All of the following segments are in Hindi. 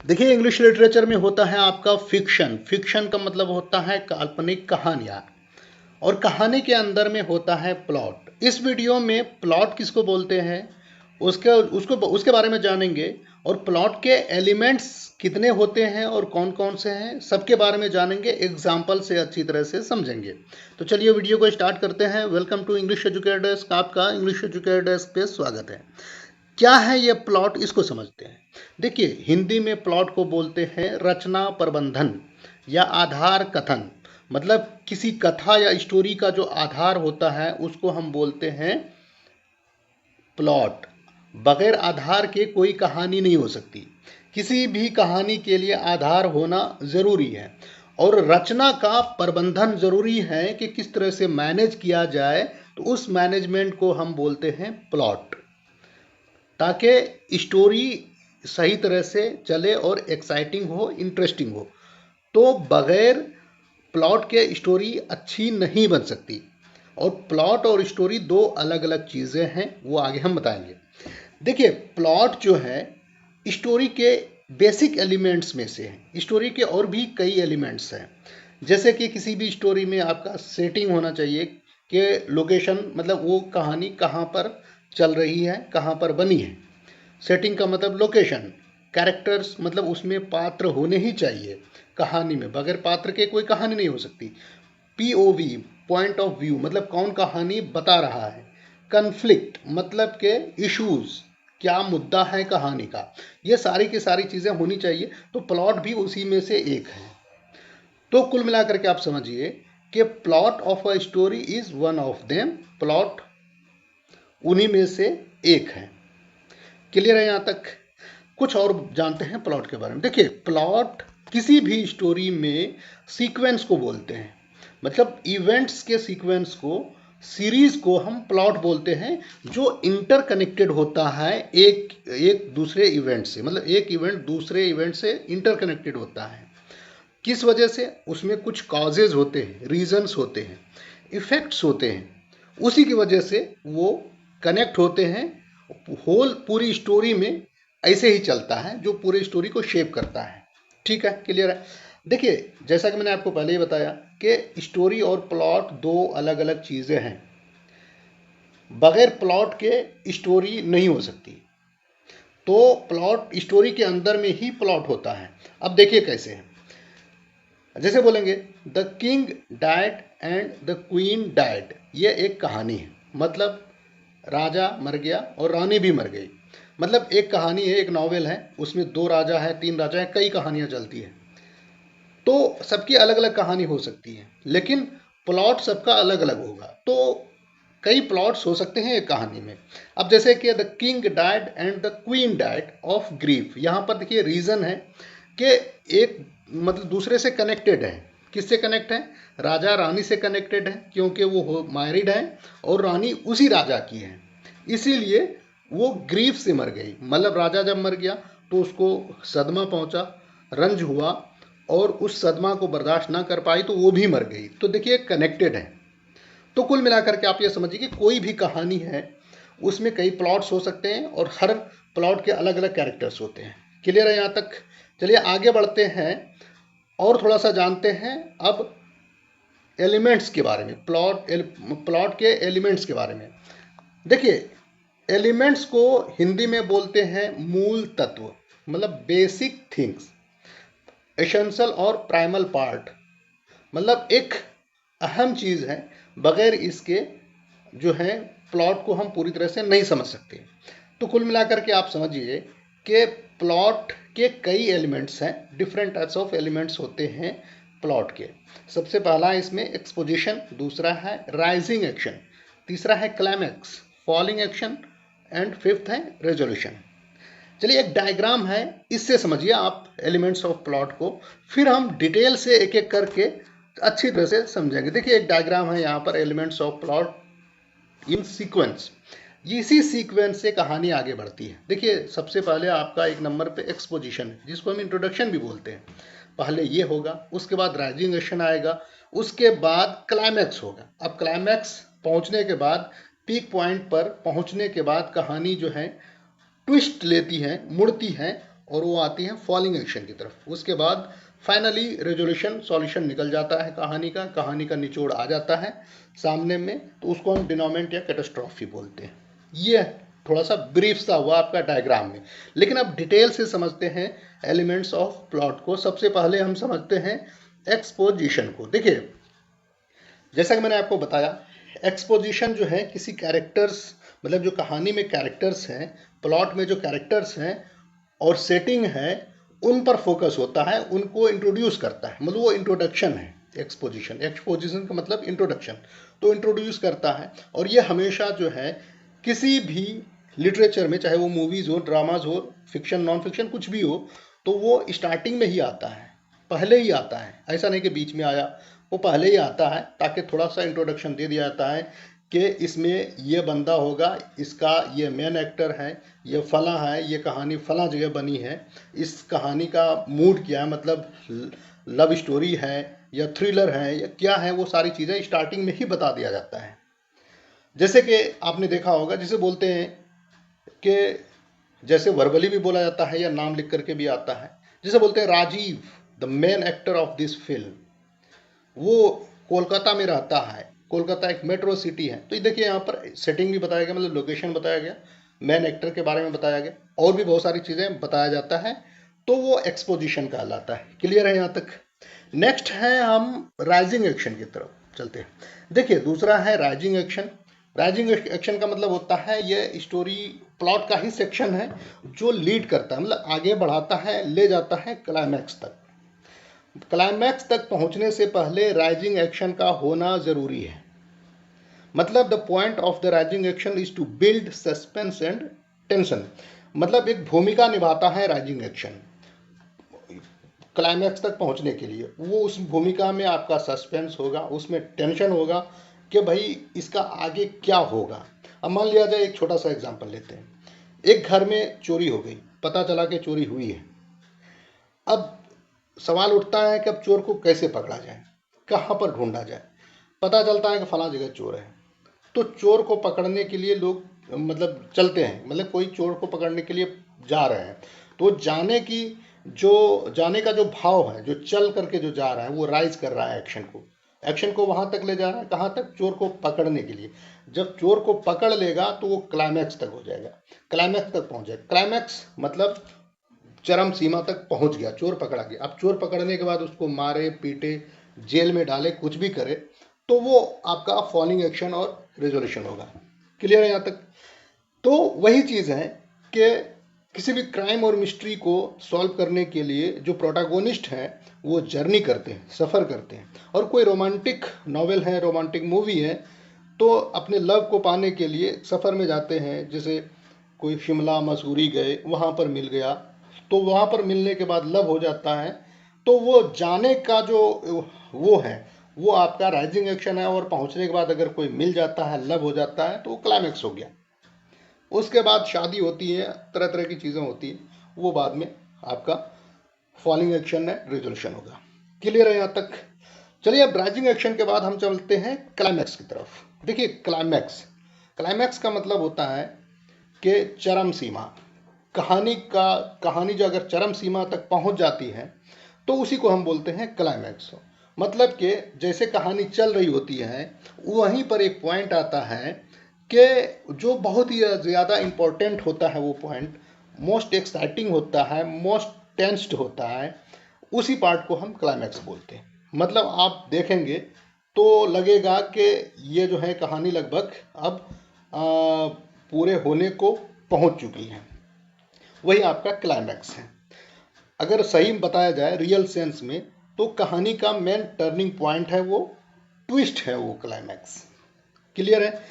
देखिए, इंग्लिश लिटरेचर में होता है आपका फिक्शन। फिक्शन का मतलब होता है काल्पनिक कहानियाँ, और कहानी के अंदर में होता है प्लॉट। इस वीडियो में प्लॉट किसको बोलते हैं उसके उसको उसके बारे में जानेंगे, और प्लॉट के एलिमेंट्स कितने होते हैं और कौन कौन से हैं सबके बारे में जानेंगे, एग्जाम्पल से अच्छी तरह से समझेंगे। तो चलिए वीडियो को स्टार्ट करते हैं। Welcome to English educator desk, आपका इंग्लिश एजुकेटर डेस्क पे स्वागत है। क्या है ये प्लॉट, इसको समझते हैं। देखिए, हिंदी में प्लॉट को बोलते हैं रचना प्रबंधन या आधार कथन। मतलब किसी कथा या स्टोरी का जो आधार होता है उसको हम बोलते हैं प्लॉट। बगैर आधार के कोई कहानी नहीं हो सकती। किसी भी कहानी के लिए आधार होना ज़रूरी है, और रचना का प्रबंधन ज़रूरी है कि किस तरह से मैनेज किया जाए। तो उस मैनेजमेंट को हम बोलते हैं प्लॉट, ताकि स्टोरी सही तरह से चले और एक्साइटिंग हो, इंटरेस्टिंग हो। तो बगैर प्लॉट के स्टोरी अच्छी नहीं बन सकती। और प्लॉट और स्टोरी दो अलग अलग चीज़ें हैं, वो आगे हम बताएंगे। देखिए, प्लॉट जो है स्टोरी के बेसिक एलिमेंट्स में से है। स्टोरी के और भी कई एलिमेंट्स हैं, जैसे कि किसी भी स्टोरी में आपका सेटिंग होना चाहिए कि लोकेशन, मतलब वो कहानी कहाँ पर चल रही है, कहाँ पर बनी है। सेटिंग का मतलब लोकेशन। कैरेक्टर्स मतलब उसमें पात्र होने ही चाहिए कहानी में, बगैर पात्र के कोई कहानी नहीं हो सकती। पीओवी, पॉइंट ऑफ व्यू, मतलब कौन कहानी बता रहा है। कन्फ्लिक्ट मतलब के इश्यूज, क्या मुद्दा है कहानी का। ये सारी की सारी चीज़ें होनी चाहिए। तो प्लॉट भी उसी में से एक है। तो कुल मिलाकर के आप समझिए कि plot of a story is one of them. Plot उन्हीं में से एक है। क्लियर है यहाँ तक? कुछ और जानते हैं प्लॉट के बारे में। देखिए, प्लॉट किसी भी स्टोरी में सीक्वेंस को बोलते हैं। मतलब इवेंट्स के सीक्वेंस को, सीरीज को हम प्लॉट बोलते हैं, जो इंटरकनेक्टेड होता है एक एक दूसरे इवेंट से। मतलब एक इवेंट दूसरे इवेंट से इंटरकनेक्टेड होता है। किस वजह से? उसमें कुछ कॉजेज होते हैं, रीजंस होते हैं, इफेक्ट्स होते हैं। उसी की वजह से वो कनेक्ट होते हैं। होल पूरी स्टोरी में ऐसे ही चलता है, जो पूरी स्टोरी को शेप करता है। ठीक है, क्लियर है? देखिए, जैसा कि मैंने आपको पहले ही बताया कि स्टोरी और प्लॉट दो अलग अलग चीज़ें हैं। बगैर प्लॉट के स्टोरी नहीं हो सकती। तो प्लॉट, स्टोरी के अंदर में ही प्लॉट होता है। अब देखिए कैसे है। जैसे बोलेंगे the king died and the queen died, ये एक कहानी है। मतलब राजा मर गया और रानी भी मर गई। मतलब एक कहानी है, एक नॉवेल है, उसमें दो राजा है, तीन राजा है, कई कहानियां चलती है। तो सबकी अलग अलग कहानी हो सकती है, लेकिन प्लॉट सबका अलग अलग होगा। तो कई प्लॉट्स हो सकते हैं एक कहानी में। अब जैसे कि the king died and the queen died of grief, यहाँ पर देखिए रीजन है कि एक, मतलब दूसरे से कनेक्टेड है। किससे कनेक्ट है? राजा रानी से कनेक्टेड है, क्योंकि वो मैरिड है और रानी उसी राजा की है। इसीलिए वो ग्रीफ से मर गई। मतलब राजा जब मर गया तो उसको सदमा पहुंचा, रंज हुआ, और उस सदमा को बर्दाश्त ना कर पाई तो वो भी मर गई। तो देखिए, कनेक्टेड है। तो कुल मिलाकर के आप ये समझिए कि कोई भी कहानी है उसमें कई प्लॉट्स हो सकते हैं, और हर प्लॉट के अलग अलग कैरेक्टर्स होते हैं। क्लियर है यहाँ तक? चलिए आगे बढ़ते हैं और थोड़ा सा जानते हैं अब एलिमेंट्स के बारे में। प्लॉट के एलिमेंट्स के बारे में। देखिए, एलिमेंट्स को हिंदी में बोलते हैं मूल तत्व, मतलब बेसिक थिंग्स, एसेंशियल और प्राइमल पार्ट। मतलब एक अहम चीज़ है, बगैर इसके जो है प्लॉट को हम पूरी तरह से नहीं समझ सकते। तो कुल मिलाकर के आप समझिए कि प्लॉट के कई एलिमेंट्स हैं, डिफरेंट टाइप्स ऑफ एलिमेंट्स होते हैं प्लॉट के। सबसे पहला है इसमें एक्सपोजिशन, दूसरा है राइजिंग एक्शन, तीसरा है climax, falling action, and fifth है रेजोल्यूशन। चलिए, एक डायग्राम है, इससे समझिए आप एलिमेंट्स ऑफ प्लॉट को, फिर हम डिटेल से एक एक करके अच्छी तरह से समझेंगे। देखिए, एक डायग्राम है यहाँ पर, elements of plot in sequence. इसी सीक्वेंस से कहानी आगे बढ़ती है। देखिए, सबसे पहले आपका एक नंबर पे एक्सपोजिशन है, जिसको हम इंट्रोडक्शन भी बोलते हैं। पहले ये होगा, उसके बाद राइजिंग एक्शन आएगा, उसके बाद क्लाइमैक्स होगा। अब क्लाइमैक्स पहुंचने के बाद, पीक पॉइंट पर पहुंचने के बाद कहानी जो है ट्विस्ट लेती है, मुड़ती है, और वो आती है फॉलिंग एक्शन की तरफ। उसके बाद फाइनली रेजोल्यूशन सॉल्यूशन निकल जाता है कहानी का निचोड़ आ जाता है सामने में, तो उसको हम डिनोमेंट या कैटास्ट्रॉफी बोलते हैं। ये थोड़ा सा ब्रीफ सा हुआ आपका डायग्राम में। लेकिन अब डिटेल से समझते हैं एलिमेंट्स ऑफ प्लॉट को। सबसे पहले हम समझते हैं एक्सपोजिशन को। देखिए, जैसा कि मैंने आपको बताया, एक्सपोजिशन जो है किसी कैरेक्टर्स, मतलब जो कहानी में कैरेक्टर्स हैं, प्लॉट में जो कैरेक्टर्स हैं और सेटिंग है, उन पर फोकस होता है, उनको इंट्रोड्यूस करता है, मतलब वो इंट्रोडक्शन है एक्सपोजिशन का मतलब इंट्रोडक्शन, तो इंट्रोड्यूस करता है। और ये हमेशा जो है किसी भी लिटरेचर में, चाहे वो मूवीज हो, ड्रामाज हो, फिक्शन नॉन फिक्शन कुछ भी हो, तो वो स्टार्टिंग में ही आता है, पहले ही आता है। ऐसा नहीं कि बीच में आया, वो पहले ही आता है, ताकि थोड़ा सा इंट्रोडक्शन दे दिया जाता है कि इसमें ये बंदा होगा, इसका ये मेन एक्टर है, ये फला है, ये कहानी फला जगह बनी है, इस कहानी का मूड क्या है, मतलब लव स्टोरी है या थ्रिलर है या क्या है, वो सारी चीज़ें स्टार्टिंग में ही बता दिया जाता है। जैसे कि आपने देखा होगा, जिसे बोलते हैं कि जैसे वर्बली भी बोला जाता है या नाम लिख करके भी आता है, जिसे बोलते हैं Rajiv, the main actor of this film, वो कोलकाता में रहता है। कोलकाता एक मेट्रो सिटी है। तो ये देखिए, यहाँ पर सेटिंग भी बताया गया, मतलब लोकेशन बताया गया, मेन एक्टर के बारे में बताया गया, और भी बहुत सारी चीज़ें बताया जाता है, तो वो एक्सपोजिशन कहलाता है। क्लियर है यहाँ तक? नेक्स्ट है हम राइजिंग एक्शन की तरफ चलते हैं। देखिए, दूसरा है राइजिंग एक्शन। राइजिंग एक्शन का मतलब होता है ये स्टोरी प्लॉट का ही सेक्शन है जो लीड करता है, मतलब आगे बढ़ाता है, ले जाता है क्लाइमैक्स तक। क्लाइमैक्स तक पहुंचने से पहले राइजिंग एक्शन का होना जरूरी है। मतलब the point of the rising action is to build suspense and tension, मतलब एक भूमिका निभाता है राइजिंग एक्शन क्लाइमैक्स तक पहुंचने के लिए। वो उस भूमिका में आपका सस्पेंस होगा, उसमें टेंशन होगा कि भाई इसका आगे क्या होगा। अब मान लिया जाए, एक छोटा सा एग्जांपल लेते हैं। एक घर में चोरी हो गई, पता चला कि चोरी हुई है। अब सवाल उठता है कि अब चोर को कैसे पकड़ा जाए, कहाँ पर ढूंढा जाए। पता चलता है कि फला जगह चोर है, तो चोर को पकड़ने के लिए लोग मतलब चलते हैं, मतलब कोई चोर को पकड़ने के लिए जा रहे हैं, तो जाने का जो भाव है, जो चल करके जो जा रहा है, वो राइज कर रहा है एक्शन को वहां तक ले जा रहा है, कहाँ तक? चोर को पकड़ने के लिए। जब चोर को पकड़ लेगा तो वो क्लाइमैक्स तक हो जाएगा, क्लाइमैक्स तक पहुंच जाएगा। क्लाइमैक्स मतलब चरम सीमा तक पहुंच गया, चोर पकड़ा गया। अब चोर पकड़ने के बाद उसको मारे पीटे, जेल में डाले, कुछ भी करे, तो वो आपका फॉलिंग एक्शन और रेजोल्यूशन होगा। क्लियर है यहाँ तक? तो वही चीज़ है कि किसी भी क्राइम और मिस्ट्री को सॉल्व करने के लिए जो प्रोटैगोनिस्ट हैं वो जर्नी करते हैं, सफ़र करते हैं। और कोई रोमांटिक नॉवेल है, रोमांटिक मूवी है, तो अपने लव को पाने के लिए सफ़र में जाते हैं। जैसे कोई शिमला मसूरी गए, वहाँ पर मिल गया, तो वहाँ पर मिलने के बाद लव हो जाता है, तो वो जाने का जो वो है, वो आपका राइजिंग एक्शन है। और पहुँचने के बाद अगर कोई मिल जाता है, लव हो जाता है, तो वो क्लाइमैक्स हो गया। उसके बाद शादी होती है, तरह तरह की चीज़ें होती हैं, वो बाद में आपका फॉलिंग एक्शन है, रेजोल्यूशन होगा। क्लियर है यहाँ तक? चलिए, अब राइजिंग एक्शन के बाद हम चलते हैं क्लाइमैक्स की तरफ। देखिए, क्लाइमैक्स का मतलब होता है कि चरम सीमा। कहानी जो अगर चरम सीमा तक पहुंच जाती है, तो उसी को हम बोलते हैं क्लाइमैक्स। मतलब कि जैसे कहानी चल रही होती है, वहीं पर एक पॉइंट आता है कि जो बहुत ही ज़्यादा इम्पोर्टेंट होता है, वो पॉइंट मोस्ट एक्साइटिंग होता है, मोस्ट टेंस्ड होता है, उसी पार्ट को हम क्लाइमैक्स बोलते हैं। मतलब आप देखेंगे तो लगेगा कि ये जो है कहानी लगभग अब पूरे होने को पहुंच चुकी है, वही आपका क्लाइमैक्स है। अगर सही बताया जाए रियल सेंस में, तो कहानी का मेन टर्निंग पॉइंट है, वो ट्विस्ट है, वो क्लाइमैक्स। क्लियर है?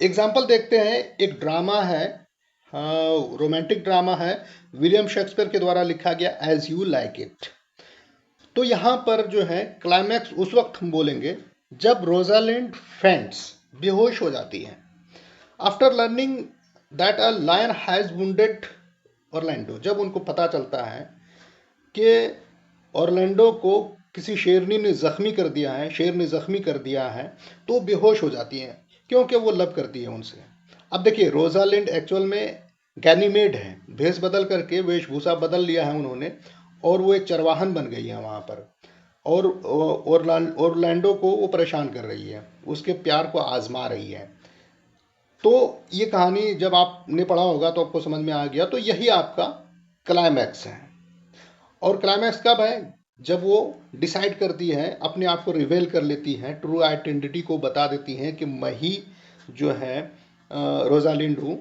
एग्जाम्पल देखते हैं। एक ड्रामा है, रोमांटिक ड्रामा है, विलियम शेक्सपियर के द्वारा लिखा गया एज यू लाइक इट। तो यहाँ पर जो है क्लाइमैक्स उस वक्त हम बोलेंगे जब रोजालिंड फेंट्स, बेहोश हो जाती है, after learning that a lion has wounded Orlando. जब उनको पता चलता है कि ऑरलैंडो को किसी शेरनी ने जख्मी कर दिया है, शेर ने जख्मी कर दिया है, तो बेहोश हो जाती हैं, क्योंकि वो लव करती है उनसे। अब देखिए, रोजालिंड एक्चुअल में गैनीमेड है, भेष बदल करके वेशभूषा बदल लिया है उन्होंने और वो एक चरवाहन बन गई है वहाँ पर। और ओरलैंडो को वो परेशान कर रही है, उसके प्यार को आजमा रही है। तो ये कहानी जब आपने पढ़ा होगा तो आपको समझ में आ गया। तो यही आपका क्लाइमैक्स है। और क्लाइमैक्स कब है? जब वो डिसाइड करती है, अपने आप को रिवेल कर लेती है, ट्रू आइडेंटिटी को बता देती हैं कि मैं ही जो है रोजालिंड हूँ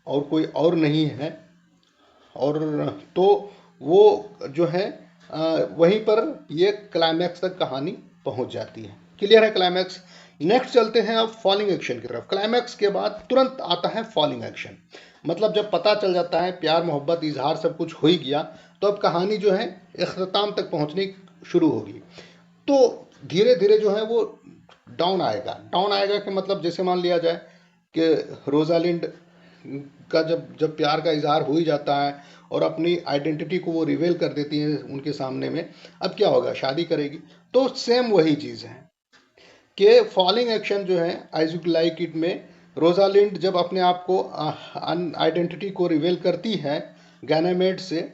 और कोई और नहीं है। और तो वो जो है वहीं पर ये क्लाइमैक्स तक कहानी पहुंच जाती है। क्लियर है क्लाइमैक्स? नेक्स्ट चलते हैं अब फॉलिंग एक्शन की तरफ। क्लाइमैक्स के बाद तुरंत आता है फॉलिंग एक्शन। मतलब जब पता चल जाता है प्यार मोहब्बत इजहार सब कुछ हो ही गया, तो अब कहानी जो है इख्तिताम तक पहुंचनी शुरू होगी। तो धीरे धीरे जो है वो डाउन आएगा। डाउन आएगा कि मतलब जैसे मान लिया जाए कि रोजालिंड का जब जब प्यार का इजहार हो ही जाता है और अपनी आइडेंटिटी को वो रिवेल कर देती है उनके सामने में, अब क्या होगा? शादी करेगी। तो सेम वही चीज़ है कि फॉलिंग एक्शन जो है एज यू लाइक इट में रोजालिंड जब अपने आप को आइडेंटिटी को रिवेल करती है गैनामेड से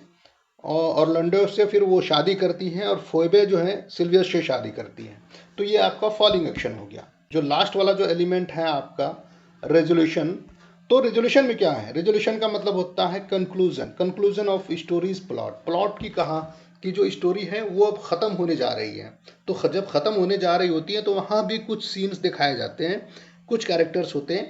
और ऑरलैंडो से, फिर वो शादी करती हैं और फोएबे जो है सिल्वियस से शादी करती हैं। तो ये आपका फॉलिंग एक्शन हो गया। जो लास्ट वाला जो एलिमेंट है आपका रेजोल्यूशन, तो रेजोल्यूशन में क्या है? रेजोल्यूशन का मतलब होता है conclusion, conclusion of stories plot. Plot की कहा कि जो स्टोरी है वो अब ख़त्म होने जा रही है। तो जब ख़त्म होने जा रही होती है तो वहाँ भी कुछ सीन्स दिखाए जाते हैं, कुछ कैरेक्टर्स होते हैं,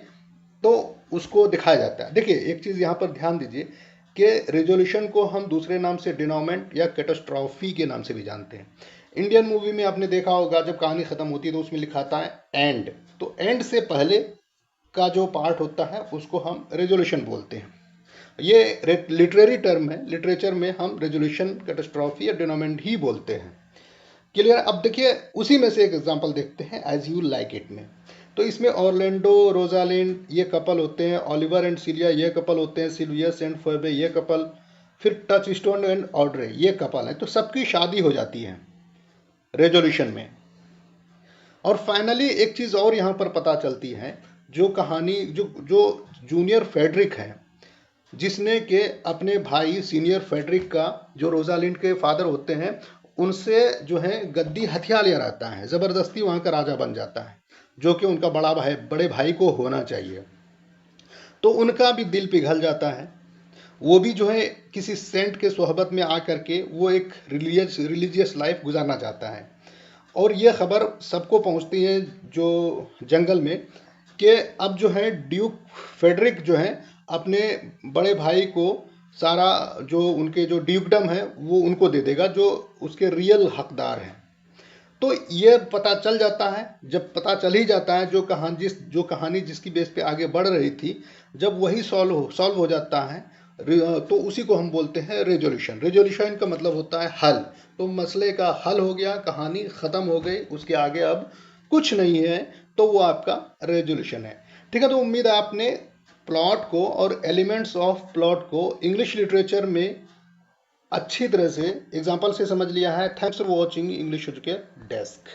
तो उसको दिखाया जाता है। देखिए एक चीज़ यहाँ पर ध्यान दीजिए कि रेजोल्यूशन को हम दूसरे नाम से डिनोमेंट या कैटास्ट्रॉफी के नाम से भी जानते हैं। इंडियन मूवी में आपने देखा होगा जब कहानी ख़त्म होती है तो उसमें लिखा आता है एंड। तो एंड से पहले का जो पार्ट होता है उसको हम रेजोल्यूशन बोलते हैं। ये लिटरेरी टर्म है, लिटरेचर में हम रेजोल्यूशन, कैटास्ट्रॉफी या डिनोमेंट ही बोलते हैं। क्लियर? अब देखिए उसी में से एक एग्जांपल देखते हैं एज यू लाइक इट में। तो इसमें ऑरलैंडो रोजालिंड ये कपल होते हैं, ऑलिवर एंड सिलिया ये कपल होते हैं, सिल्वियस एंड फोएबे ये कपल, फिर टचस्टोन एंड ऑड्रे ये कपल है। तो सबकी शादी हो जाती है रेजोल्यूशन में। और फाइनली एक चीज़ और यहाँ पर पता चलती है, जो कहानी जो जो जूनियर फेडरिक है, जिसने के अपने भाई सीनियर फेडरिक का, जो रोजालिंड के फादर होते हैं, उनसे जो है गद्दी हथिया लिया रहता है, ज़बरदस्ती वहाँ का राजा बन जाता है, जो कि उनका बड़े भाई को होना चाहिए। तो उनका भी दिल पिघल जाता है। वो भी जो है किसी सेंट के सोहबत में आकर के वो एक रिलीजियस लाइफ गुजारना चाहता है। और ये खबर सबको पहुंचती है जो जंगल में कि अब जो है ड्यूक फेडरिक जो है अपने बड़े भाई को सारा जो उनके जो ड्यूकडम है वो उनको दे देगा, जो उसके रियल हकदार हैं। तो ये पता चल जाता है। जब पता चल ही जाता है, जो कहानी जिसकी बेस पे आगे बढ़ रही थी, जब वही सॉल्व हो जाता है, तो उसी को हम बोलते हैं रेजोल्यूशन। रेजोल्यूशन का मतलब होता है हल। तो मसले का हल हो गया, कहानी ख़त्म हो गई, उसके आगे अब कुछ नहीं है, तो वो आपका रेजोल्यूशन है। ठीक है? तो उम्मीद है आपने प्लॉट को और एलिमेंट्स ऑफ प्लॉट को इंग्लिश लिटरेचर में अच्छी तरह से एग्जाम्पल से समझ लिया है। Thanks for watching English educate desk.